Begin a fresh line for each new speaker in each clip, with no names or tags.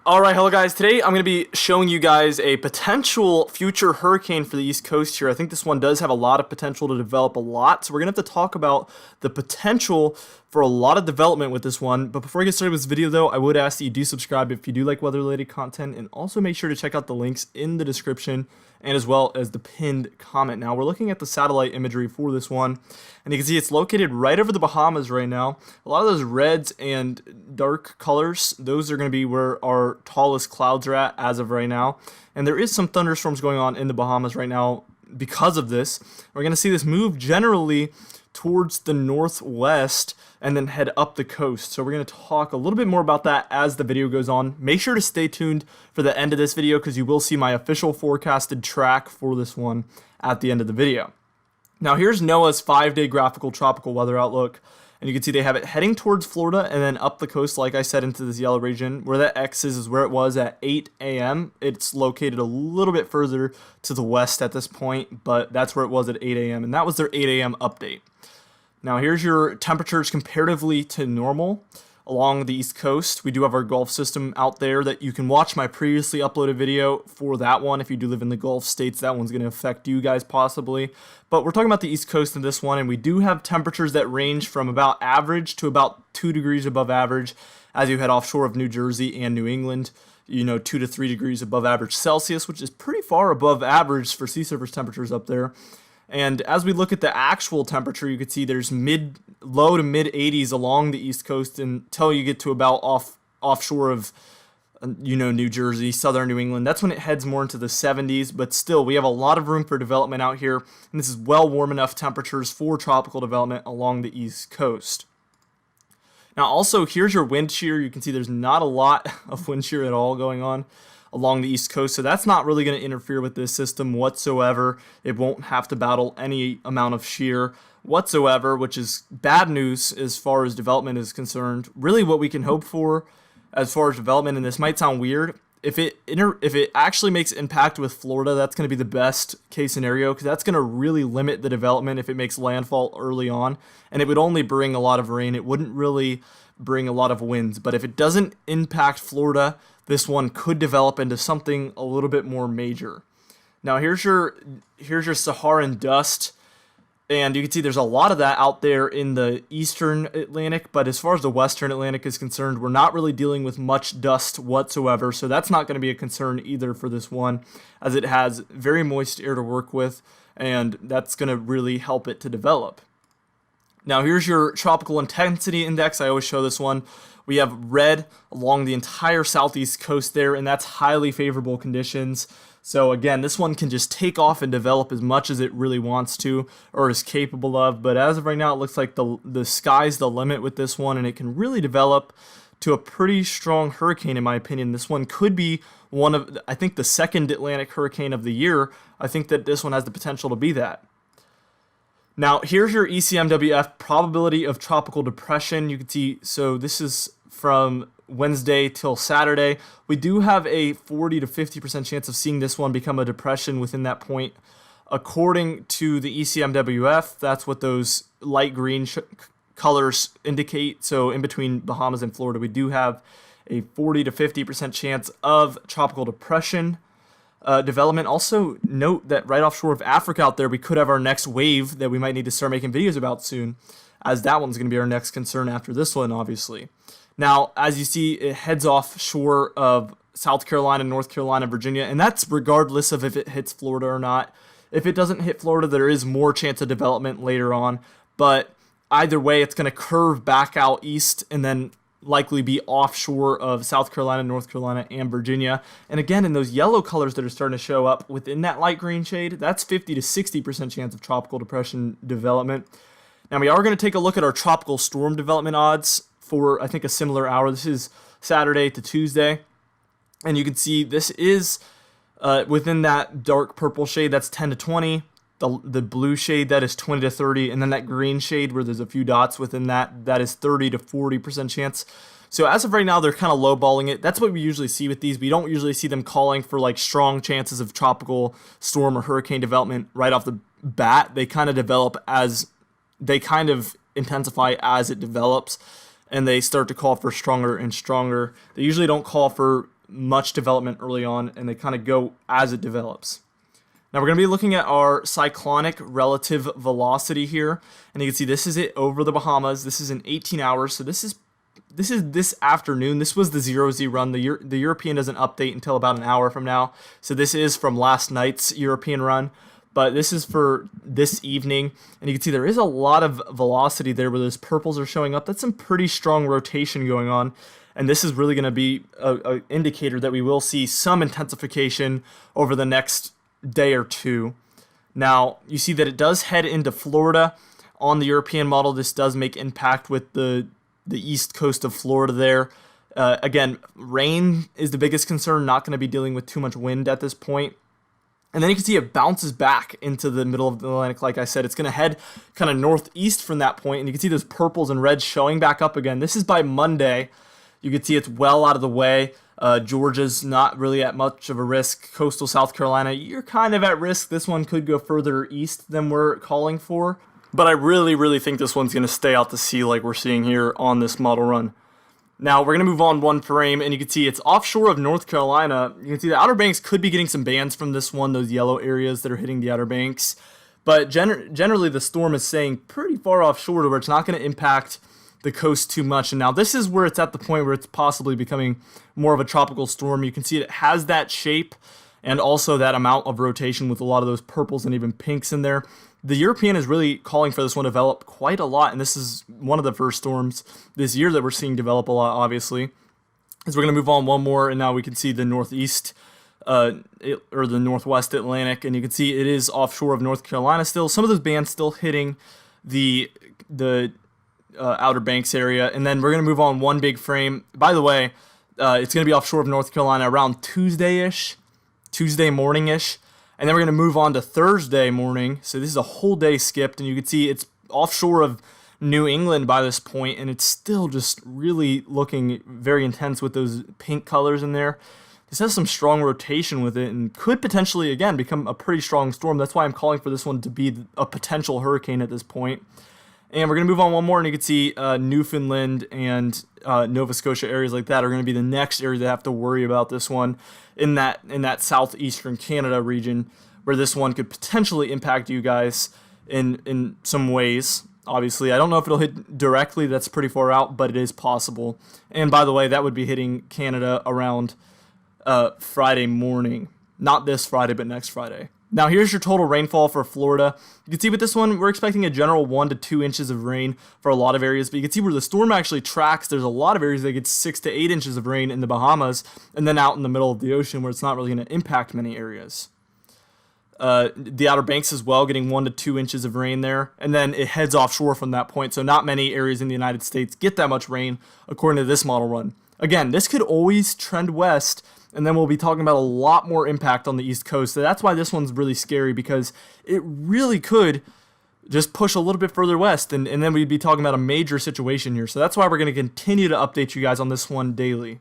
Alright, hello guys. Today I'm going to be showing you guys a potential future hurricane for the East Coast here. I think this one does have a lot of potential to develop a lot, so we're going to have to talk about the potential for a lot of development with this one. But before I get started with this video though, I would ask that you do subscribe if you do like weather-related content, and also make sure to check out the links in the description and as well as the pinned comment. Now we're looking at the satellite imagery for this one, and you can see it's located right over the Bahamas right now. A lot of those reds and dark colors, those are going to be where our tallest clouds are at as of right now, and there is some thunderstorms going on in the Bahamas right now because of this. We're going to see this move generally towards the northwest and then head up the coast. So we're going to talk a little bit more about that as the video goes on. Make sure to stay tuned for the end of this video because you will see my official forecasted track for this one at the end of the video. Now here's NOAA's 5-day graphical tropical weather outlook, and you can see they have it heading towards Florida and then up the coast, like I said, into this yellow region. Where that X is where it was at 8 a.m. It's located a little bit further to the west at this point, but that's where it was at 8 a.m. and that was their 8 a.m. update. Now here's your temperatures comparatively to normal along the East Coast. We do have our Gulf system out there that you can watch my previously uploaded video for that one. If you do live in the Gulf states, that one's going to affect you guys possibly. But we're talking about the East Coast in this one, and we do have temperatures that range from about average to about 2 degrees above average as you head offshore of New Jersey and New England. 2 to 3 degrees above average Celsius, which is pretty far above average for sea surface temperatures up there. And as we look at the actual temperature, you can see there's low to mid 80s along the East Coast until you get to about offshore of New Jersey, southern New England. That's when it heads more into the 70s, but still we have a lot of room for development out here, and this is well warm enough temperatures for tropical development along the East Coast. Now also, here's your wind shear. You can see there's not a lot of wind shear at all going on along the East Coast, so that's not really going to interfere with this system whatsoever. It won't have to battle any amount of shear whatsoever, which is bad news as far as development is concerned. Really what we can hope for as far as development, and this might sound weird, if it actually makes impact with Florida, that's going to be the best case scenario, because that's going to really limit the development if it makes landfall early on, and it would only bring a lot of rain. It wouldn't really bring a lot of winds. But if it doesn't impact Florida, this one could develop into something a little bit more major. Now here's your Saharan dust, and you can see there's a lot of that out there in the eastern Atlantic, but as far as the western Atlantic is concerned, we're not really dealing with much dust whatsoever, so that's not going to be a concern either for this one, as it has very moist air to work with, and that's going to really help it to develop. Now here's your tropical intensity index. I always show this one. We have red along the entire southeast coast there, and that's highly favorable conditions. So again, this one can just take off and develop as much as it really wants to or is capable of. But as of right now, it looks like the sky's the limit with this one, and it can really develop to a pretty strong hurricane in my opinion. This one could be one of, I think, the second Atlantic hurricane of the year. I think that this one has the potential to be that. Now, here's your ECMWF probability of tropical depression. You can see, so this is from Wednesday till Saturday. We do have a 40 to 50% chance of seeing this one become a depression within that point. According to the ECMWF, that's what those light green colors indicate. So in between Bahamas and Florida, we do have a 40 to 50% chance of tropical depression development. Also note that right offshore of Africa out there, we could have our next wave that we might need to start making videos about soon, as that one's going to be our next concern after this one, obviously. Now, as you see, it heads offshore of South Carolina, North Carolina, Virginia, and that's regardless of if it hits Florida or not. If it doesn't hit Florida, there is more chance of development later on, but either way, it's going to curve back out east and then likely be offshore of South Carolina, North Carolina, and Virginia. And again, in those yellow colors that are starting to show up within that light green shade, that's 50 to 60% chance of tropical depression development. Now, we are going to take a look at our tropical storm development odds for, I think, a similar hour. This is Saturday to Tuesday. And you can see this is within that dark purple shade, that's 10 to 20. The blue shade, that is 20 to 30. And then that green shade where there's a few dots within that, that is 30 to 40% chance. So as of right now, they're kind of lowballing it. That's what we usually see with these. We don't usually see them calling for like strong chances of tropical storm or hurricane development right off the bat. They kind of develop as, they kind of intensify as it develops, and they start to call for stronger and stronger. They usually don't call for much development early on, and they kind of go as it develops. Now we're going to be looking at our cyclonic relative velocity here, and you can see this is it over the Bahamas. This is in 18 hours, so this is this afternoon. This was the 0Z run. The European doesn't update until about an hour from now, so this is from last night's European run, but this is for this evening, and you can see there is a lot of velocity there where those purples are showing up. That's some pretty strong rotation going on, and this is really going to be an indicator that we will see some intensification over the next day or two. Now, you see that it does head into Florida on the European model. This does make impact with the east coast of Florida there. Again, rain is the biggest concern, not going to be dealing with too much wind at this point. And then you can see it bounces back into the middle of the Atlantic. Like I said, it's going to head kind of northeast from that point, and you can see those purples and reds showing back up again. This is by Monday. You can see it's well out of the way. Georgia's not really at much of a risk. Coastal South Carolina, you're kind of at risk. This one could go further east than we're calling for. But I really think this one's going to stay out to sea like we're seeing here on this model run. Now, we're going to move on one frame, and you can see it's offshore of North Carolina. You can see the Outer Banks could be getting some bands from this one, those yellow areas that are hitting the Outer Banks. But generally, the storm is staying pretty far offshore to where it's not going to impact the coast too much. And now this is where it's at the point where it's possibly becoming more of a tropical storm. You can see it has that shape and also that amount of rotation with a lot of those purples and even pinks in there. The European is really calling for this one to develop quite a lot, and this is one of the first storms this year that we're seeing develop a lot, obviously. As we're going to move on one more, and now we can see the northeast or the northwest Atlantic, and you can see it is offshore of North Carolina still. Some of those bands still hitting the Outer Banks area, and then we're going to move on one big frame. By the way, it's going to be offshore of North Carolina around Tuesday morning-ish, and then we're going to move on to Thursday morning. So this is a whole day skipped, and you can see it's offshore of New England by this point, and it's still just really looking very intense with those pink colors in there. This has some strong rotation with it and could potentially, again, become a pretty strong storm. That's why I'm calling for this one to be a potential hurricane at this point. And we're going to move on one more, and you can see Newfoundland and Nova Scotia areas like that are going to be the next area that have to worry about this one in that southeastern Canada region, where this one could potentially impact you guys in some ways. Obviously, I don't know if it'll hit directly. That's pretty far out, but it is possible. And by the way, that would be hitting Canada around Friday morning. Not this Friday, but next Friday. Now here's your total rainfall for Florida. You can see with this one, we're expecting a general 1 to 2 inches of rain for a lot of areas, but you can see where the storm actually tracks. There's a lot of areas that get 6 to 8 inches of rain in the Bahamas, and then out in the middle of the ocean where it's not really going to impact many areas. The Outer Banks as well, getting 1 to 2 inches of rain there, and then it heads offshore from that point, so not many areas in the United States get that much rain according to this model run. Again, this could always trend west, and then we'll be talking about a lot more impact on the East Coast. So that's why this one's really scary, because it really could just push a little bit further west, and then we'd be talking about a major situation here. So that's why we're going to continue to update you guys on this one daily,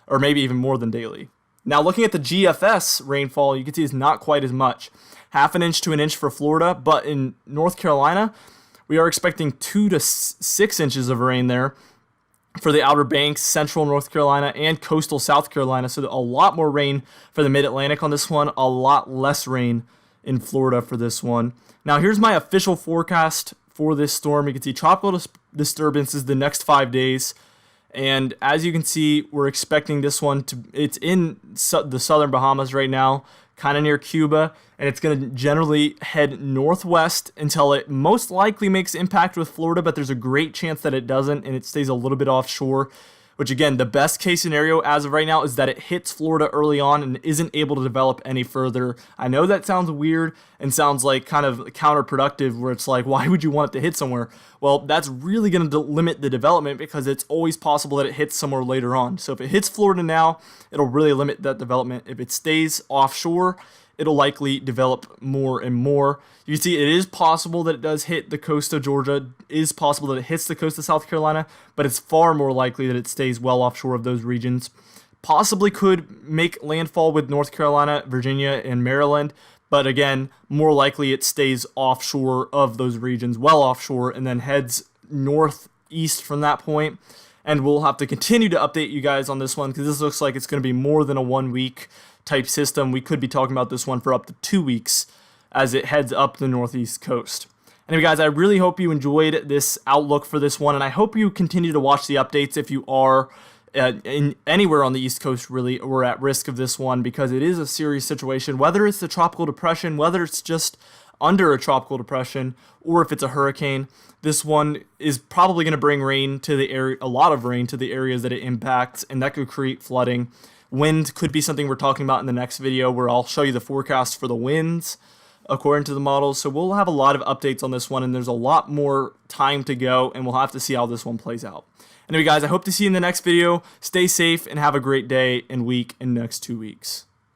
or maybe even more than daily. Now, looking at the GFS rainfall, you can see it's not quite as much. 1/2 inch to 1 inch for Florida, but in North Carolina, we are expecting 2 to 6 inches of rain there for the Outer Banks, central North Carolina, and coastal South Carolina. So a lot more rain for the Mid-Atlantic on this one, a lot less rain in Florida for this one. Now, here's my official forecast for this storm. You can see tropical disturbances the next 5 days. And as you can see, we're expecting this one it's in the southern Bahamas right now, kind of near Cuba, and it's going to generally head northwest until it most likely makes impact with Florida, but there's a great chance that it doesn't, and it stays a little bit offshore, which again, the best case scenario as of right now is that it hits Florida early on and isn't able to develop any further. I know that sounds weird and sounds like kind of counterproductive, where it's like, why would you want it to hit somewhere? Well, that's really going to limit the development, because it's always possible that it hits somewhere later on. So if it hits Florida now, it'll really limit that development. If it stays offshore, it'll likely develop more and more. You can see it is possible that it does hit the coast of Georgia. It is possible that it hits the coast of South Carolina, but it's far more likely that it stays well offshore of those regions. Possibly could make landfall with North Carolina, Virginia, and Maryland, but again, more likely it stays offshore of those regions, well offshore, and then heads northeast from that point. and we'll have to continue to update you guys on this one because this looks like it's going to be more than a 1 week type system. We could be talking about this one for up to 2 weeks as it heads up the northeast coast. Anyway, guys, I really hope you enjoyed this outlook for this one, and I hope you continue to watch the updates if you are in anywhere on the East Coast, really, or at risk of this one, because it is a serious situation, whether it's a tropical depression, whether it's just under a tropical depression, or if it's a hurricane. This one is probably going to bring rain to the area, a lot of rain to the areas that it impacts, and that could create flooding. Wind could be something we're talking about in the next video, where I'll show you the forecast for the winds according to the models. So we'll have a lot of updates on this one, and there's a lot more time to go, and we'll have to see how this one plays out. Anyway, guys, I hope to see you in the next video. Stay safe and have a great day and week and next 2 weeks.